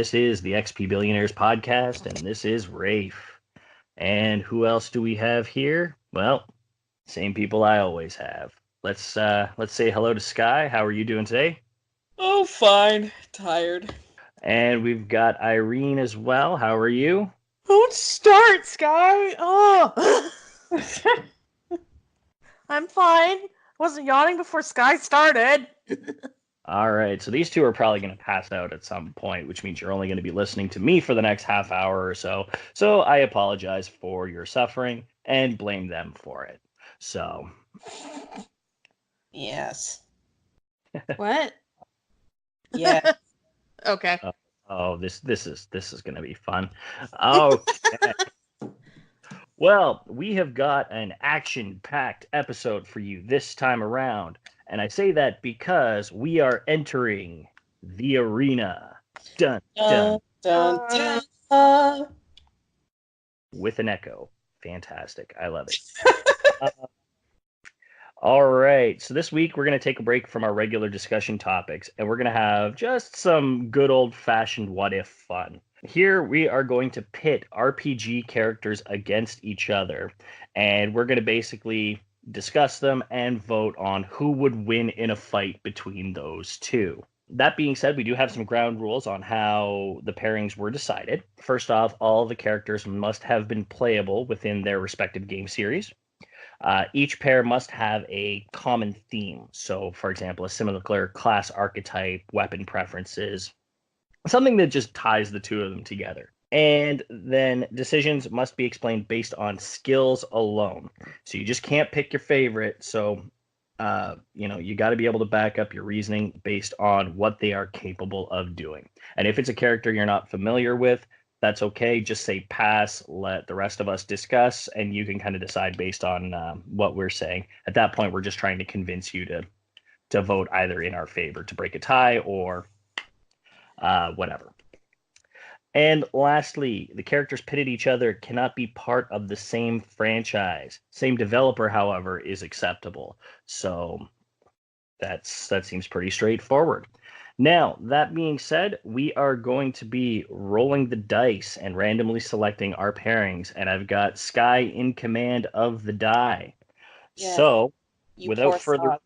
This is the XP Billionaires podcast, and this is Rafe. And who else do we have here? Well, same people I always have. Let's say hello to Sky. How are you doing today? Oh, fine. Tired. And we've got Irene as well. How are you? Don't start, Sky. Oh, I'm fine. Wasn't yawning before Sky started. All right, so these two are probably going to pass out at some point, which means you're only going to be listening to me for the next half hour or so. So I apologize for your suffering and blame them for it. So, Yes. What? Yeah. Okay. oh, this is going to be fun. Okay. Well, we have got an action-packed episode for you this time around. And I say that because we are entering the arena. Dun, dun. Dun, dun, dun. With an echo. Fantastic. I love it. All right. So this week we're going to take a break from our regular discussion topics, and we're going to have just some good old-fashioned what-if fun. Here we are going to pit RPG characters against each other, and we're going to basically discuss them and vote on who would win in a fight between those two. That being said, we do have some ground rules on how the pairings were decided. First off, all the characters must have been playable within their respective game series. Each pair must have a common theme. So, for example, a similar class archetype, weapon preferences, something that just ties the two of them together. And then decisions must be explained based on skills alone. So you just can't pick your favorite. So, you got to be able to back up your reasoning based on what they are capable of doing. And if it's a character you're not familiar with, that's okay. Just say pass, let the rest of us discuss, and you can kind of decide based on what we're saying. At that point, we're just trying to convince you to vote either in our favor to break a tie or whatever. And lastly, the characters pitted each other cannot be part of the same franchise. Same developer, however, is acceptable. So that seems pretty straightforward. Now, that being said, we are going to be rolling the dice and randomly selecting our pairings. And I've got Sky in command of the die. Yeah. So, You without poor further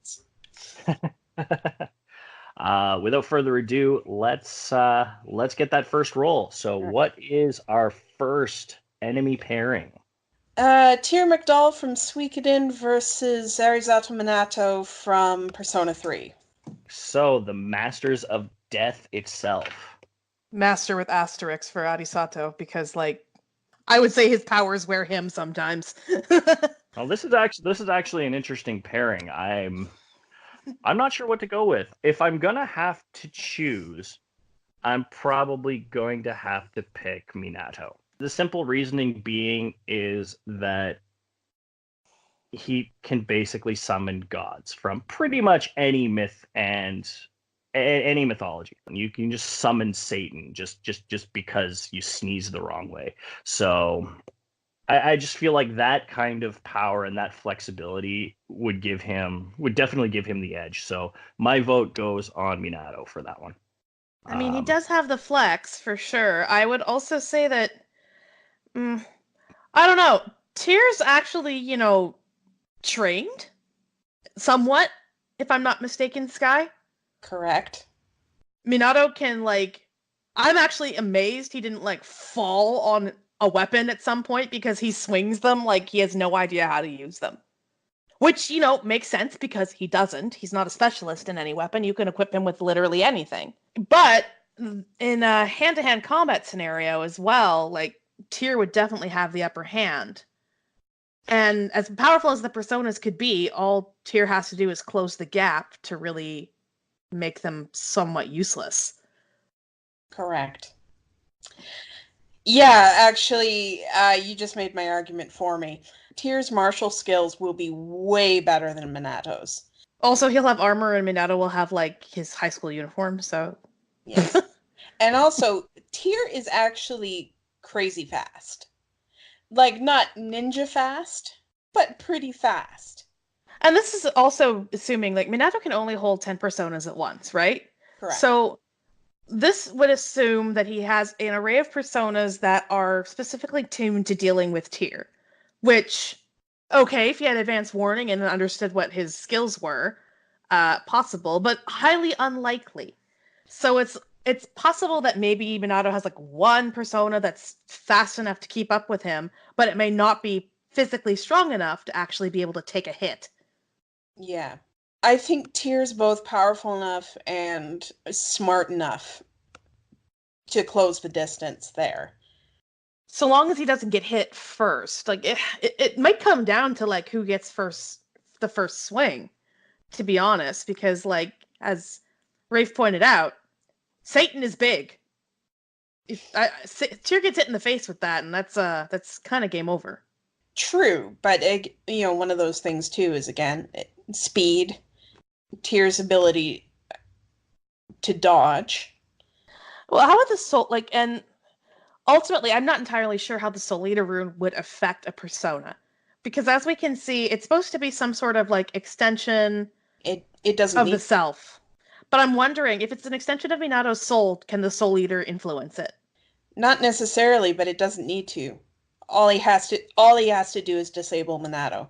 without further ado, let's get that first roll. So, what is our first enemy pairing? Tyr McDowell from Suikoden versus Arizato Minato from Persona 3. So, the Masters of Death itself. Master with asterisks for Arisato because, I would say his powers wear him sometimes. Well, this is actually an interesting pairing. I'm not sure what to go with. If I'm gonna have to choose, I'm probably going to have to pick Minato. The simple reasoning being is that he can basically summon gods from pretty much any myth and any mythology. You can just summon Satan just because you sneeze the wrong way. So I just feel like that kind of power and that flexibility would definitely give him the edge. So my vote goes on Minato for that one. I mean, he does have the flex for sure. I would also say that, I don't know, Tyr's actually, trained somewhat, if I'm not mistaken, Sky. Correct. Minato can, I'm actually amazed he didn't, fall on a weapon at some point because he swings them like he has no idea how to use them. Which, makes sense because he doesn't. He's not a specialist in any weapon. You can equip him with literally anything. But in a hand-to-hand combat scenario as well, Tyr would definitely have the upper hand. And as powerful as the personas could be, all Tyr has to do is close the gap to really make them somewhat useless. Correct. Yeah, actually, you just made my argument for me. Tyr's martial skills will be way better than Minato's. Also, he'll have armor, and Minato will have, his high school uniform, so... Yes. And also, Tyr is actually crazy fast. Not ninja fast, but pretty fast. And this is also assuming, Minato can only hold 10 personas at once, right? Correct. So, This would assume that he has an array of personas that are specifically tuned to dealing with Tyr, which, okay, if he had advanced warning and understood what his skills were, possible, but highly unlikely. So it's possible that maybe Minato has like one persona that's fast enough to keep up with him, but it may not be physically strong enough to actually be able to take a hit. Yeah. I think Tyr's both powerful enough and smart enough to close the distance there. So long as he doesn't get hit first. Like it might come down to like who gets the first swing, to be honest, because like as Rafe pointed out, Satan is big. If Tyr gets hit in the face with that, and that's kind of game over. True, but one of those things too is again speed, Tyr's ability to dodge. Well, how about the soul and ultimately I'm not entirely sure how the Soul Eater rune would affect a persona. Because as we can see, it's supposed to be some sort of like extension It doesn't of need the self. But I'm wondering if it's an extension of Minato's soul, can the Soul Eater influence it? not necessarily, but it doesn't need to. All he has to do is disable Minato.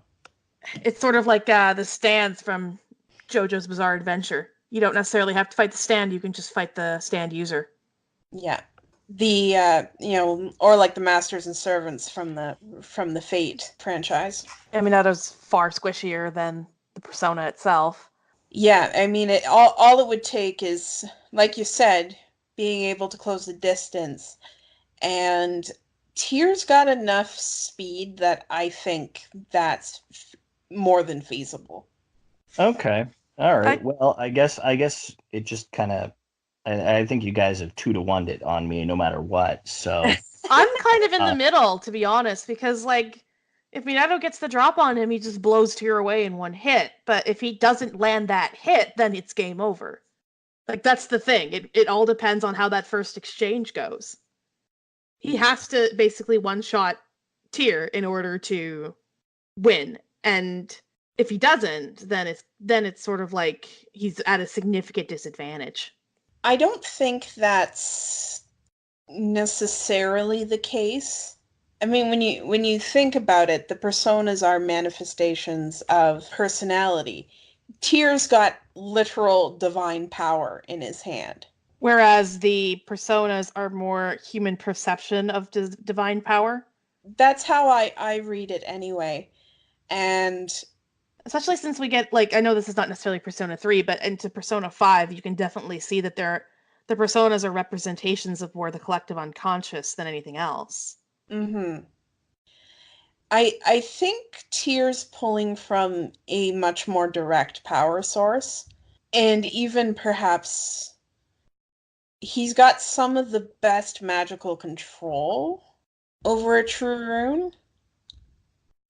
It's sort of like the stands from JoJo's Bizarre Adventure. You don't necessarily have to fight the stand, you can just fight the stand user. Yeah. The or like the Masters and Servants from the Fate franchise. And Minato's far squishier than the persona itself. Yeah, I mean all it would take is, like you said, being able to close the distance, and Tyr's got enough speed that I think that's more than feasible. Okay. All right. I, Well, I guess it just kind of. I think you guys have 2-to-1'd it on me, no matter what. So I'm kind of in the middle, to be honest, because like if Minato gets the drop on him, he just blows Tyr away in one hit. But if he doesn't land that hit, then it's game over. Like that's the thing. It all depends on how that first exchange goes. He has to basically one-shot Tyr in order to win. And if he doesn't, then it's sort of like he's at a significant disadvantage. I don't think that's necessarily the case. I mean, when you think about it, the personas are manifestations of personality. Tyr's got literal divine power in his hand. Whereas the personas are more human perception of divine power. That's how I read it anyway. And especially since we get like I know this is not necessarily Persona 3, but into Persona 5, you can definitely see that the personas are representations of more the collective unconscious than anything else. Mm-hmm. I think Tyr's pulling from a much more direct power source, and even perhaps he's got some of the best magical control over a true rune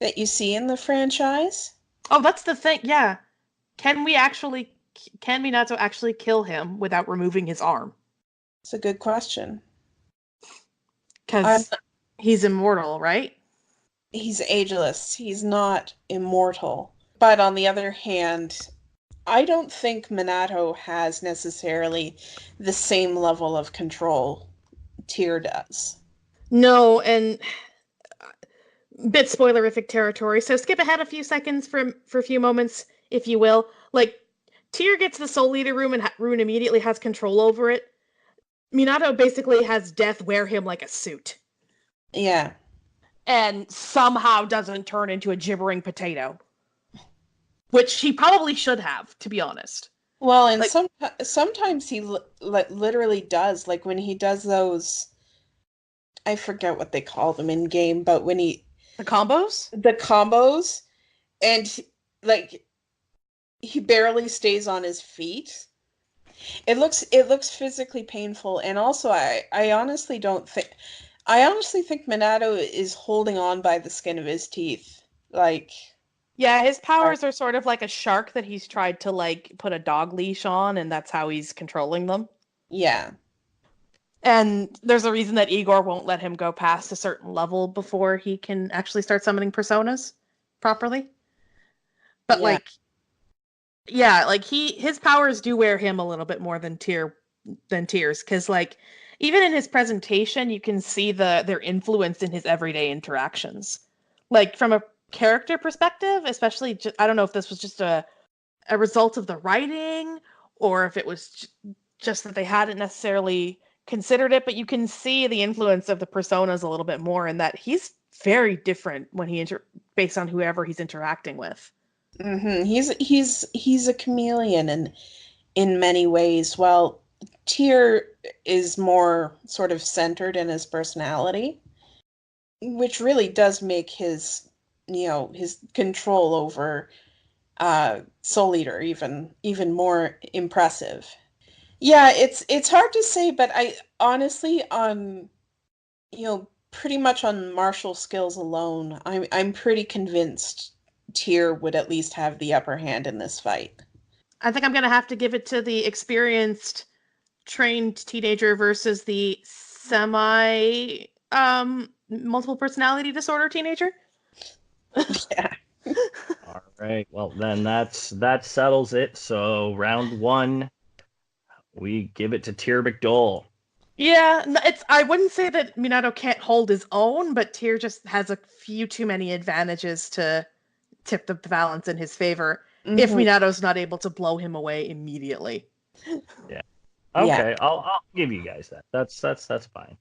that you see in the franchise. Oh, that's the thing. Yeah. Can Minato actually kill him without removing his arm? It's a good question. Cuz he's immortal, right? He's ageless. He's not immortal. But on the other hand, I don't think Minato has necessarily the same level of control Tyr does. No, and bit spoilerific territory. So skip ahead a few seconds for a few moments, if you will. Like Tyr gets the Soul Eater room and Rune immediately has control over it. Minato basically has Death wear him like a suit. Yeah. And somehow doesn't turn into a gibbering potato. Which he probably should have, to be honest. Well, and sometimes he literally does. Like when he does those, I forget what they call them in game, but when he the combos, and like he barely stays on his feet. It looks physically painful, and also I honestly think Minato is holding on by the skin of his teeth. Like, yeah, his powers are sort of like a shark that he's tried to like put a dog leash on, and that's how he's controlling them. Yeah. And there's a reason that Igor won't let him go past a certain level before he can actually start summoning personas properly. But yeah. Like his powers do wear him a little bit more than Tyr than Tears, because like even in his presentation, you can see their influence in his everyday interactions. Like from a character perspective, especially, I don't know if this was just a result of the writing or if it was just that they hadn't necessarily considered it, but you can see the influence of the personas a little bit more in that he's very different when based on whoever he's interacting with. Mm-hmm. He's a chameleon in many ways. While Tyr is more sort of centered in his personality, which really does make his his control over Soul Eater even more impressive. Yeah, it's hard to say, but I honestly on pretty much on martial skills alone, I'm pretty convinced Tyr would at least have the upper hand in this fight. I think I'm gonna have to give it to the experienced trained teenager versus the semi multiple personality disorder teenager. Yeah. All right. Well, then that settles it. So round one, we give it to Tyr McDole. Yeah, I wouldn't say that Minato can't hold his own, but Tyr just has a few too many advantages to tip the balance in his favor if Minato's not able to blow him away immediately. Yeah. Yeah. Okay, I'll give you guys that. That's fine.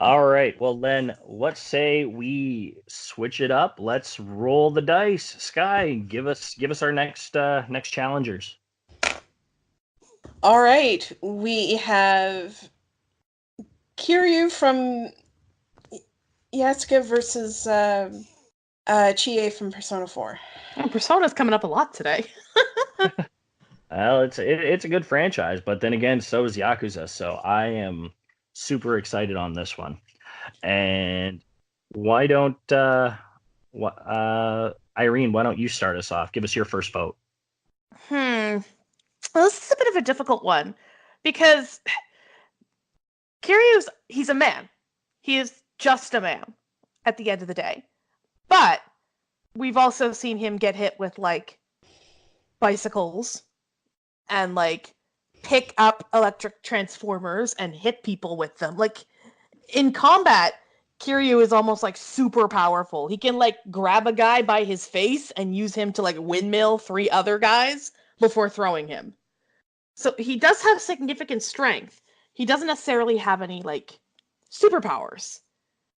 All right. Well, then let's say we switch it up. Let's roll the dice. Sky, give us our next challengers. All right. We have Kiryu from Yasuka versus Chie from Persona 4. Oh, Persona's coming up a lot today. Well, it's a good franchise, but then again, so is Yakuza. So I am super excited on this one. And why don't Irene? Why don't you start us off? Give us your first vote. Well, this is a bit of a difficult one because he's a man. He is just a man at the end of the day. But we've also seen him get hit with like bicycles and like pick up electric transformers and hit people with them. Like in combat, Kiryu is almost like super powerful. He can like grab a guy by his face and use him to like windmill 3 other guys before throwing him. So he does have significant strength. He doesn't necessarily have any like superpowers,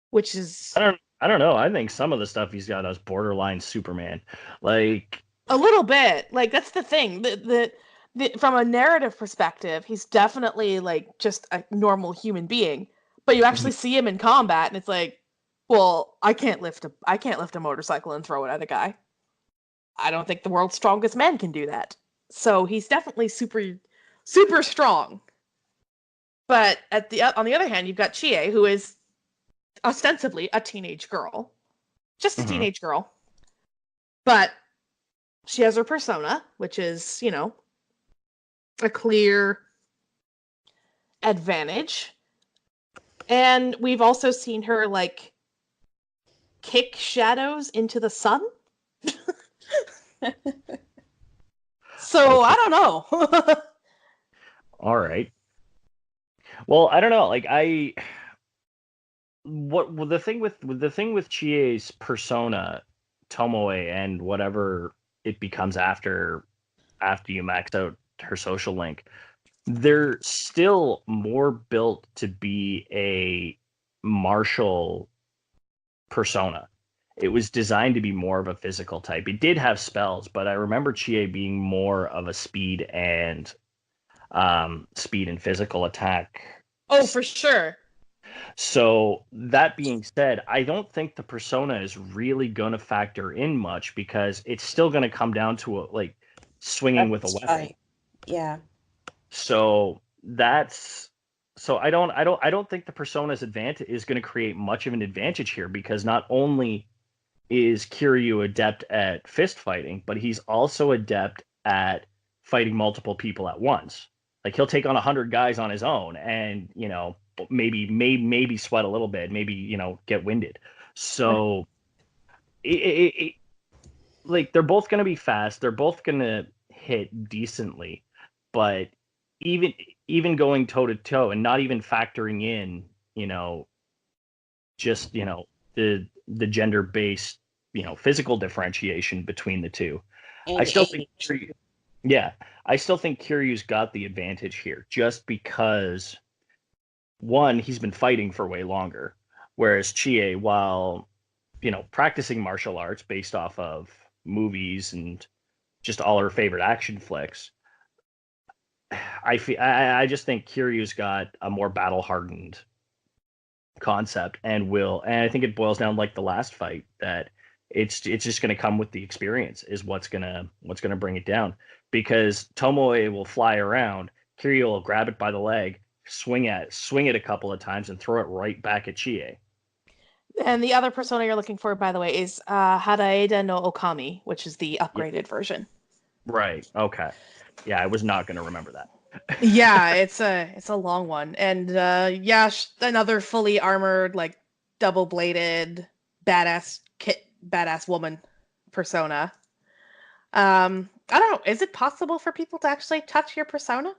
which is I don't know. I think some of the stuff he's got is borderline Superman. Like a little bit. Like that's the thing. From a narrative perspective, he's definitely like just a normal human being. But you actually see him in combat, and it's like, well, I can't lift a motorcycle and throw it at a guy. I don't think the world's strongest man can do that. So he's definitely super strong. But on the other hand, you've got Chie, who is ostensibly a teenage girl, just a teenage girl. But she has her persona, which is, a clear advantage. And we've also seen her like kick shadows into the sun. So I don't know. All right. Well, I don't know. Like the thing with Chie's persona, Tomoe, and whatever it becomes after you max out her social link, they're still more built to be a martial persona. It was designed to be more of a physical type. It did have spells, but I remember Chie being more of a speed and physical attack. Oh, for sure. So that being said, I don't think the persona is really going to factor in much because it's still going to come down to like swinging with a weapon. Right. Yeah. So I don't think the persona's advantage is going to create much of an advantage here because not only is Kiryu adept at fist fighting, but he's also adept at fighting multiple people at once. Like he'll take on 100 guys on his own, and maybe sweat a little bit, maybe get winded. So, like they're both going to be fast. They're both going to hit decently, but even going toe to toe and not even factoring in, just the gender based, physical differentiation between the two. And I still think age. yeah, I still think Kiryu's got the advantage here, just because one, he's been fighting for way longer, whereas Chie, while practicing martial arts based off of movies and just all her favorite action flicks, I just think Kiryu's got a more battle hardened concept and I think it boils down like the last fight that it's just going to come with the experience is what's going to bring it down, because Tomoe will fly around, Kiryu will grab it by the leg, swing it a couple of times and throw it right back at Chie. And the other persona you're looking for, by the way, is Hadaeda no Okami, which is the upgraded version. Right. Okay. Yeah, I was not going to remember that. Yeah, it's a long one, and another fully armored, like double bladed, badass woman persona. I don't know. Is it possible for people to actually touch your persona?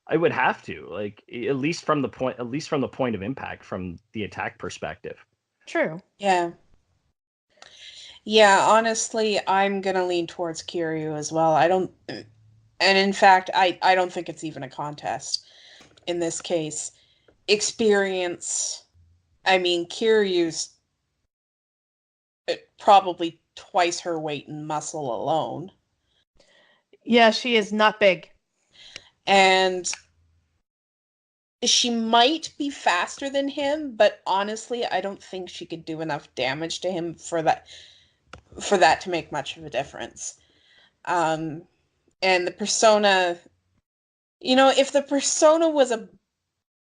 I would have to, like, at least from the point of impact, from the attack perspective. True. Yeah. Yeah, honestly, I'm gonna lean towards Kiryu as well. And in fact, I don't think it's even a contest in this case. Experience, I mean, Kiryu's probably twice her weight in muscle alone. Yeah, she is not big. And she might be faster than him, but honestly, I don't think she could do enough damage to him for that to make much of a difference. And the persona, if the persona was a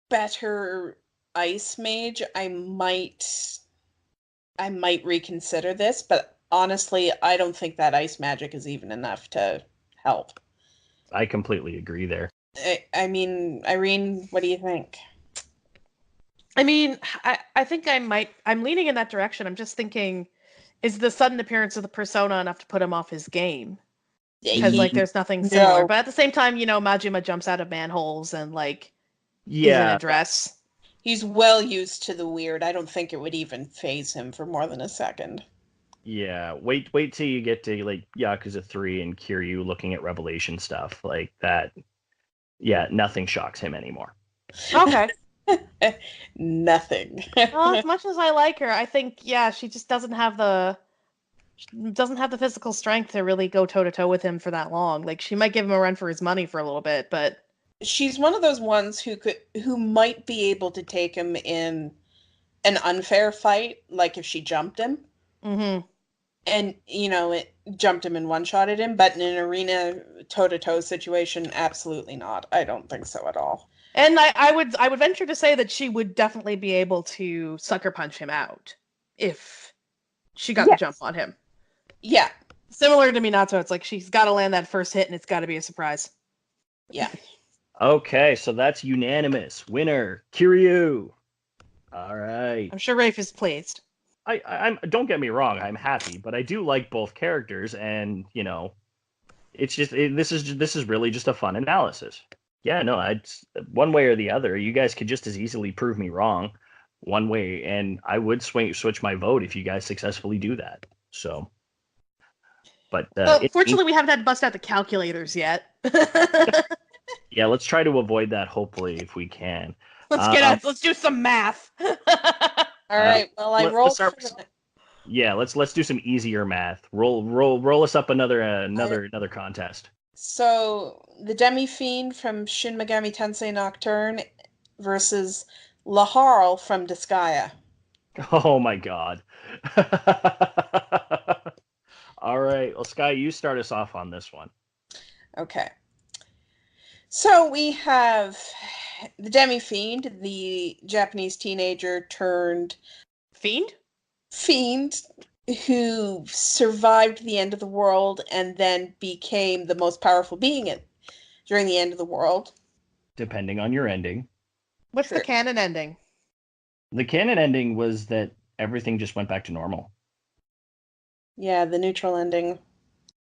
better ice mage, I might reconsider this, but honestly, I don't think that ice magic is even enough to help. I completely agree there. I mean, Irene, what do you think? I mean, I think I'm leaning in that direction. I'm just thinking, is the sudden appearance of the persona enough to put him off his game? Because there's nothing similar. No. But at the same time, Majima jumps out of manholes and is in Yeah, a dress. He's well used to the weird. I don't think it would even phase him for more than a second. yeah. Wait till you get to like Yakuza 3 and Kiryu looking at Revelation stuff like that. Yeah, nothing shocks him anymore. Okay. Nothing. Well, as much as I like her, I think she just doesn't have the physical strength to really go toe to toe with him for that long. Like, she might give him a run for his money for a little bit, but She's one of those ones who might be able to take him in an unfair fight, like if she jumped him. Mm-hmm. And, it jumped him and one-shotted him, but in an arena toe-to-toe situation, absolutely not. I don't think so at all. And I would venture to say that she would definitely be able to sucker punch him out if she got the jump on him. Yeah. Similar to Minato, it's like she's got to land that first hit and it's got to be a surprise. Yeah. Okay, so that's unanimous. Winner, Kiryu. All right. I'm sure Rafe is pleased. I'm don't get me wrong, I'm happy, but I do like both characters, and it's just this is really just a fun analysis. Yeah, no, one way or the other. You guys could just as easily prove me wrong one way, and I would switch my vote if you guys successfully do that. So, but fortunately, we haven't had to bust out the calculators yet. Yeah, let's try to avoid that. Hopefully, if we can. Let's do some math. All right. Well, I rolled. Yeah, let's do some easier math. Roll us up another contest. So the Demi-Fiend from Shin Megami Tensei Nocturne versus Laharl from Disgaea. Oh my god. All right. Well, Sky, you start us off on this one. Okay. So we have the Demi-Fiend, the Japanese teenager turned fiend who survived the end of the world and then became the most powerful being during the end of the world. Depending on your ending. What's the canon ending? The canon ending was that everything just went back to normal. Yeah, the neutral ending.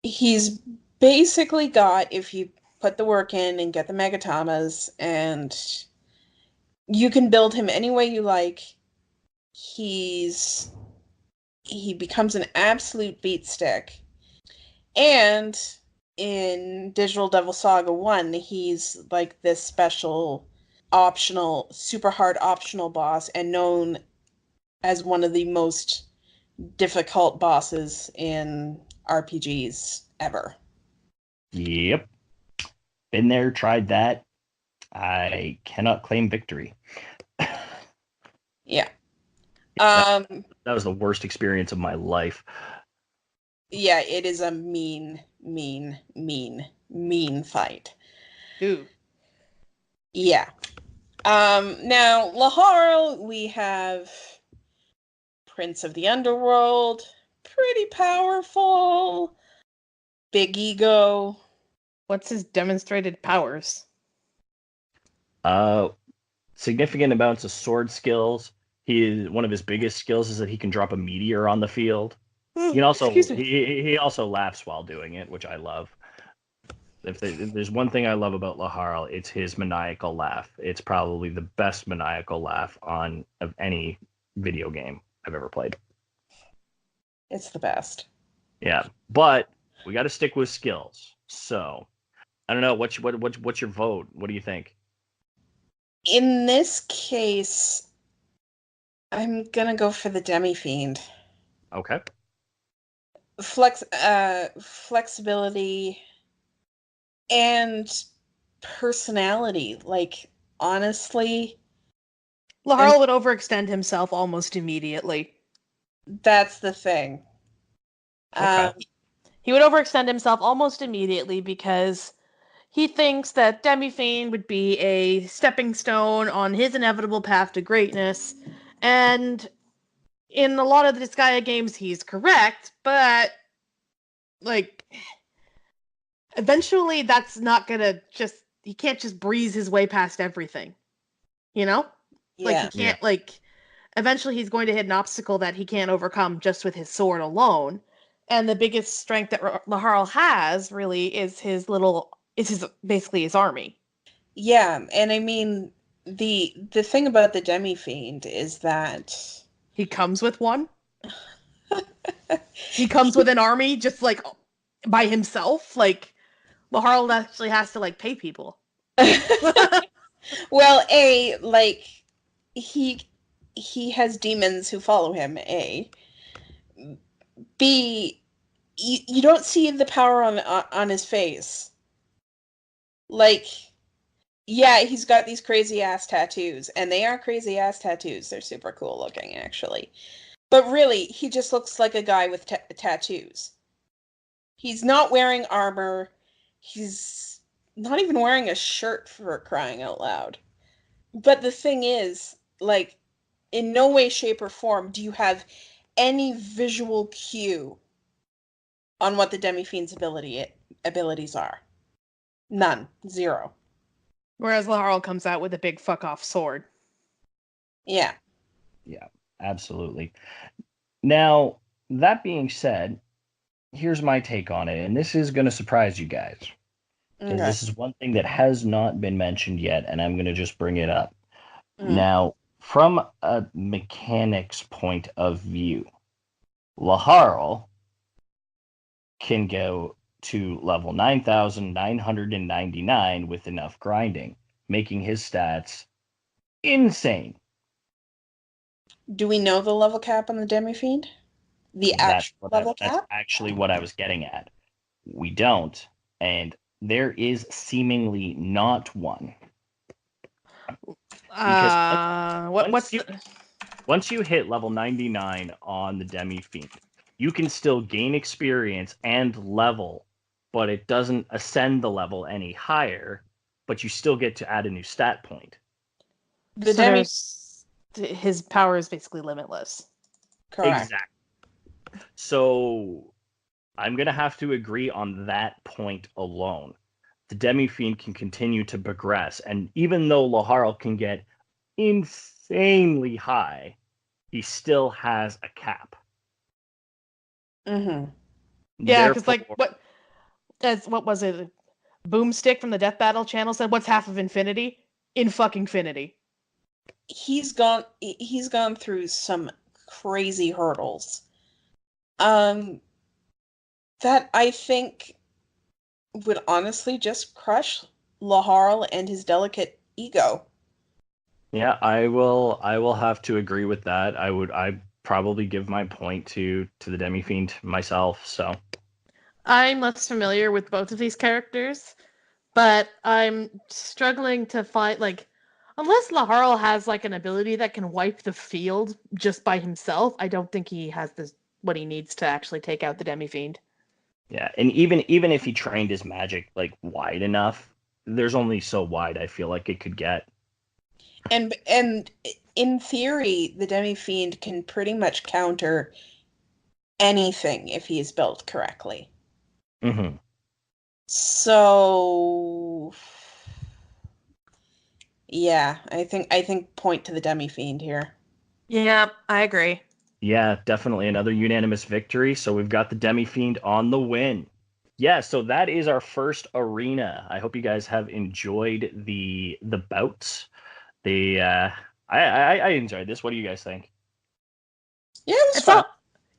He's basically got, if you put the work in and get the Megatamas, and you can build him any way you like. He becomes an absolute beat stick. And in Digital Devil Saga 1, he's like this special optional, super hard optional boss, and known as one of the most difficult bosses in RPGs ever. Yep. Been there, tried that. I cannot claim victory. Yeah. That was the worst experience of my life. Yeah, it is a mean fight. Ooh. Yeah. Now, Laharl, we have Prince of the Underworld, pretty powerful, big ego. What's his demonstrated powers? Significant amounts of sword skills. One of his biggest skills is that he can drop a meteor on the field. He also laughs while doing it, which I love. If there's one thing I love about Laharl, it's his maniacal laugh. It's probably the best maniacal laugh of any video game I've ever played. It's the best. Yeah, but we got to stick with skills. So I don't know. What's your vote? What do you think? In this case, I'm gonna go for the Demi-Fiend. Okay. Flexibility and personality. Like, honestly, Laharl would overextend himself almost immediately. that's the thing. Okay. He would overextend himself almost immediately because he thinks that Demi-Fiend would be a stepping stone on his inevitable path to greatness. And in a lot of the Disgaea games, he's correct, but like eventually that's not gonna he can't just breeze his way past everything. You know? Yeah. Like he can't eventually he's going to hit an obstacle that he can't overcome just with his sword alone. And the biggest strength that Laharl has really is basically his army. Yeah, and I mean the thing about the Demi-Fiend is that he comes with one. He comes with an army just like by himself. Like Laharl actually has to like pay people. Well, like he has demons who follow him. B, you don't see the power on his face. Like, yeah, he's got these crazy ass tattoos, and they are crazy ass tattoos. They're super cool looking, actually. But really, he just looks like a guy with tattoos. He's not wearing armor. He's not even wearing a shirt, for crying out loud. But the thing is, like, in no way, shape, or form do you have any visual cue on what the Demi-Fiend's abilities are. None. Zero. Whereas Laharl comes out with a big fuck off sword. Yeah. Yeah, absolutely. Now, that being said, here's my take on it, and this is going to surprise you guys. Because this is one thing that has not been mentioned yet, and I'm going to just bring it up. Now, from a mechanics point of view, Laharl can go to level 9,999 with enough grinding, making his stats insane. Do we know the level cap on the Demi-Fiend? The actual level cap? That's actually what I was getting at. We don't, and there is seemingly not one. Because once you hit level 99 on the Demi-Fiend, you can still gain experience and level, but it doesn't ascend the level any higher, but you still get to add a new stat point. His power is basically limitless. Correct. Exactly. So I'm going to have to agree on that point alone. The Demi-Fiend can continue to progress, and even though Laharl can get insanely high, he still has a cap. Mm-hmm. Yeah, because like what was it? Boomstick from the Death Battle channel said, "What's half of infinity? In fucking finity." He's gone through some crazy hurdles. That I think would honestly just crush Laharl and his delicate ego. Yeah, I will have to agree with that. I probably give my point to the Demi-Fiend myself, so I'm less familiar with both of these characters, but I'm struggling to find, like, unless Laharl has like an ability that can wipe the field just by himself, I don't think he has what he needs to actually take out the Demi-Fiend. yeah, and even if he trained his magic like wide enough, there's only so wide I feel like it could get. And in theory, the Demi-Fiend can pretty much counter anything if he is built correctly. Mm-hmm. So yeah, I think point to the Demi-Fiend here. Yeah, I agree. Yeah, definitely another unanimous victory. So we've got the Demi-Fiend on the win. Yeah, so that is our first arena. I hope you guys have enjoyed the bouts. I enjoyed this. What do you guys think? Yeah, it was It's fun.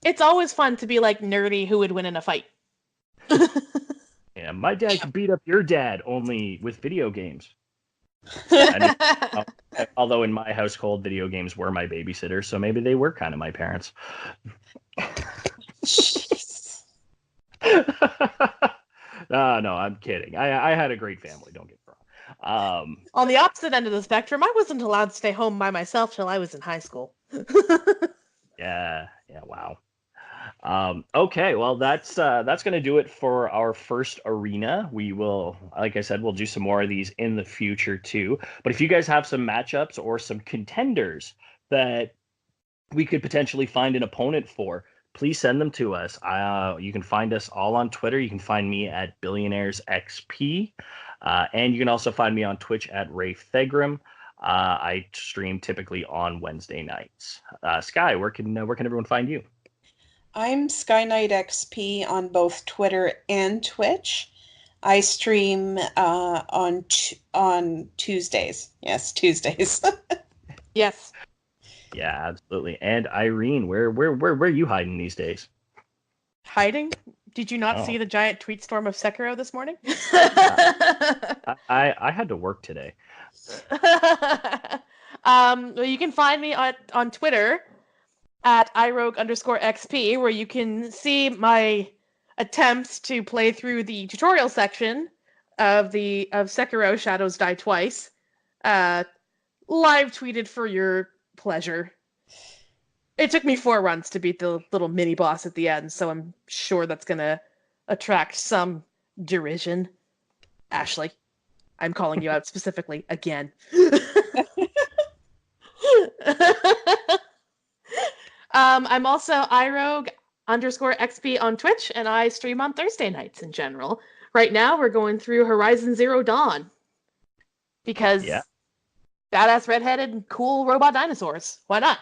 it's always fun to be like nerdy who would win in a fight. Yeah, my dad could beat up your dad only with video games. I mean, although in my household, video games were my babysitter, so maybe they were kind of my parents. Jeez. No, I'm kidding. I had a great family. Don't get me wrong. On the opposite end of the spectrum, I wasn't allowed to stay home by myself till I was in high school. Yeah, wow. Okay, well that's gonna do it for our first arena. We will, like I said, we'll do some more of these in the future too. But if you guys have some matchups or some contenders that we could potentially find an opponent for, please send them to us. You can find us all on Twitter. You can find me at Billionaires XP, and you can also find me on Twitch at Rafe Thegrim. I stream typically on Wednesday nights. Sky, where can everyone find you? I'm Sky Knight XP on both Twitter and Twitch. I stream on Tuesdays. Yes, Tuesdays. Yes. Yeah, absolutely. And Irene, where are you hiding these days? Hiding? Did you not Oh, see the giant tweet storm of Sekiro this morning? I had to work today. Well, you can find me on Twitter at irogue_xp, where you can see my attempts to play through the tutorial section of Sekiro Shadows Die Twice, live tweeted for your pleasure. It took me 4 runs to beat the little mini boss at the end, so I'm sure that's gonna attract some derision. Ashley, I'm calling you out specifically again. I'm also irogue_xp on Twitch, and I stream on Thursday nights in general. Right now, we're going through Horizon Zero Dawn because Yeah. badass redheaded cool robot dinosaurs. Why not?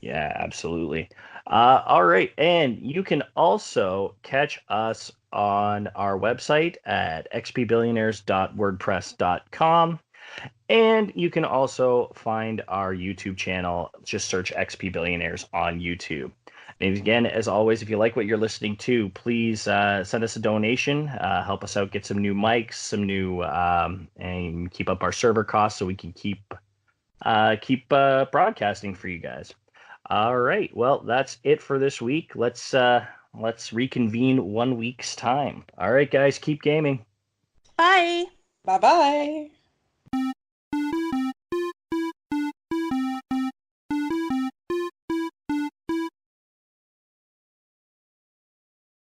Yeah, absolutely. All right. And you can also catch us on our website at xpbillionaires.wordpress.com. And you can also find our YouTube channel. Just search XP Billionaires on YouTube. And again, as always, if you like what you're listening to, please send us a donation. Help us out, get some new mics, some new, and keep up our server costs so we can keep broadcasting for you guys. All right. Well, that's it for this week. Let's reconvene 1 week's time. All right, guys, keep gaming. Bye. Bye-bye.